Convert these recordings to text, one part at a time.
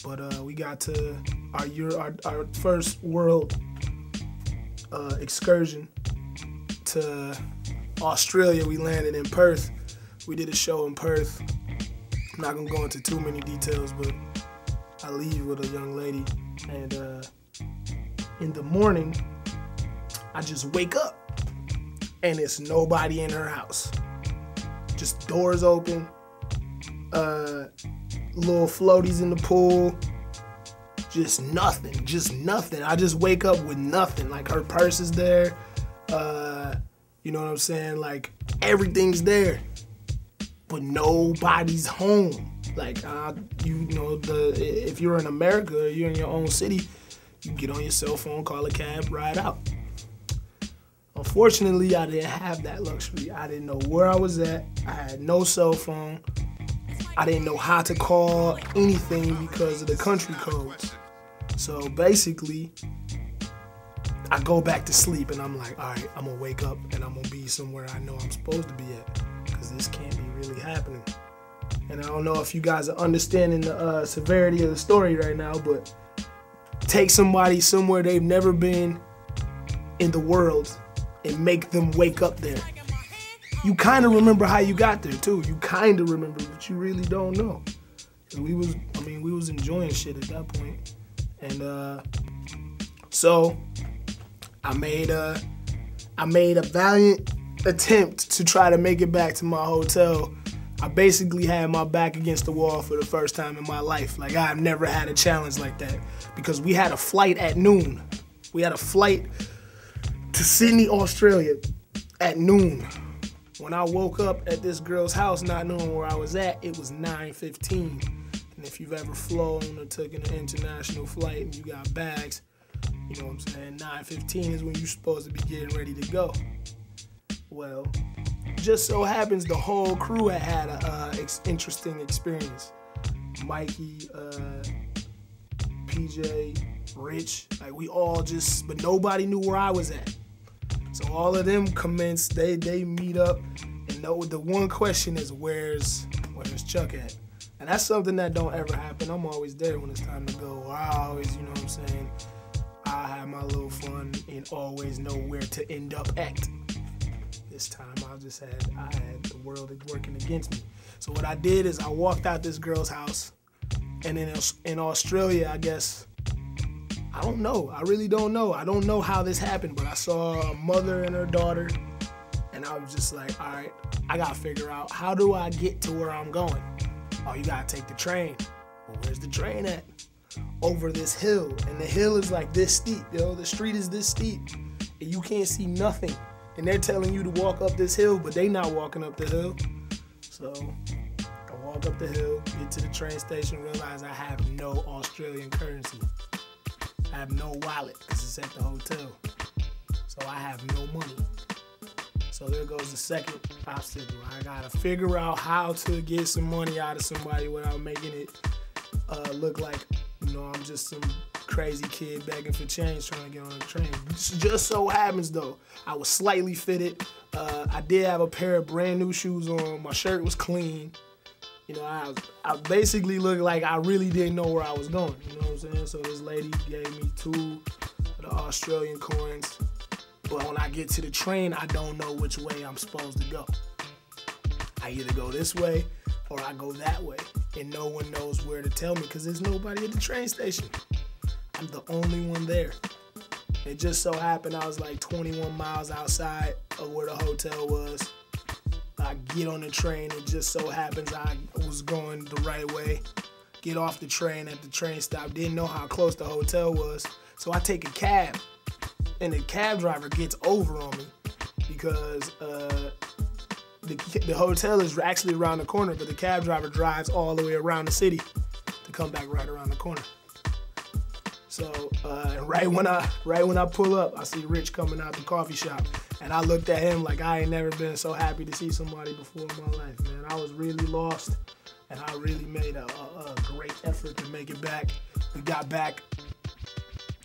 But we got to our first world excursion to Australia. We landed in Perth. We did a show in Perth. I'm not gonna go into too many details, but I leave with a young lady, and in the morning, I just wake up, and it's nobody in her house. Just doors open, little floaties in the pool, just nothing. I just wake up with nothing. Like, her purse is there, you know what I'm saying? Like, everything's there, but nobody's home. Like, if you're in America, or you're in your own city, you get on your cell phone, call a cab, ride out. Unfortunately, I didn't have that luxury. I didn't know where I was at. I had no cell phone. I didn't know how to call anything because of the country codes. So basically, I go back to sleep and I'm like, all right, I'm gonna wake up and I'm gonna be somewhere I know I'm supposed to be at, because this can't be really happening. And I don't know if you guys are understanding the severity of the story right now, but take somebody somewhere they've never been in the world and make them wake up there. You kind of remember how you got there too. You kind of remember, but you really don't know. And we was enjoying shit at that point. And so I made a valiant attempt to try to make it back to my hotel. I basically had my back against the wall for the first time in my life. Like, I've never had a challenge like that, because we had a flight at noon. We had a flight to Sydney, Australia at noon. When I woke up at this girl's house not knowing where I was at, it was 9:15. And if you've ever flown or taken an international flight and you got bags, you know what I'm saying, 9:15 is when you're supposed to be getting ready to go. Well, just so happens the whole crew had a interesting experience. Mikey, PJ, Rich, like, we all just, but nobody knew where I was at. So all of them commence, they meet up, and the one question is, where's Chuck at? And that's something that don't ever happen. I'm always there when it's time to go. I always, you know what I'm saying, I have my little fun and always know where to end up at. This time I had the world working against me. So what I did is I walked out this girl's house, and then in Australia, I guess, I don't know. I really don't know. I don't know how this happened, but I saw a mother and her daughter, and I was just like, all right, I gotta figure out, how do I get to where I'm going? Oh, you gotta take the train. Well, where's the train at? Over this hill, and the hill is like this steep, yo. The street is this steep, and you can't see nothing. And they're telling you to walk up this hill, but they not walking up the hill. So I walk up the hill, get to the train station, realize I have no Australian currency. I have no wallet because it's at the hotel. So I have no money. So there goes the second obstacle. I gotta figure out how to get some money out of somebody without making it look like, you know, I'm just some crazy kid begging for change trying to get on the train. Just so happens though, I was slightly fitted. I did have a pair of brand new shoes on. My shirt was clean. You know, I basically looked like I really didn't know where I was going. You know what I'm saying? So this lady gave me 2 of the Australian coins. But when I get to the train, I don't know which way I'm supposed to go. I either go this way or I go that way. And no one knows where to tell me because there's nobody at the train station. I'm the only one there. It just so happened I was like 21 miles outside of where the hotel was. I get on the train, it just so happens I was going the right way. Get off the train at the train stop, didn't know how close the hotel was. So I take a cab, and the cab driver gets over on me because the hotel is actually around the corner, but the cab driver drives all the way around the city to come back right around the corner. So right when I pull up, I see Rich coming out the coffee shop, and I looked at him like I ain't never been so happy to see somebody before in my life, man. I was really lost, and I really made a great effort to make it back. We got back.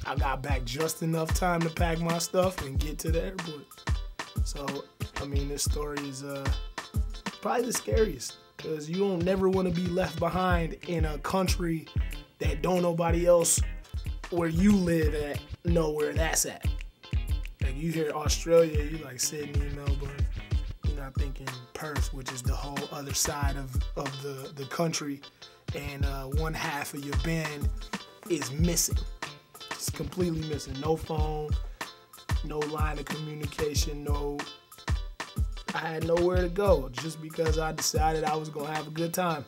I got back just enough time to pack my stuff and get to the airport. So, I mean, this story is probably the scariest, because you don't never want to be left behind in a country that don't nobody else where you live at know where that's at. Like you hear Australia, you like Sydney, Melbourne, you're not thinking Perth, which is the whole other side of the country, and one half of your band is missing. It's completely missing. No phone, no line of communication, I had nowhere to go just because I decided I was gonna have a good time.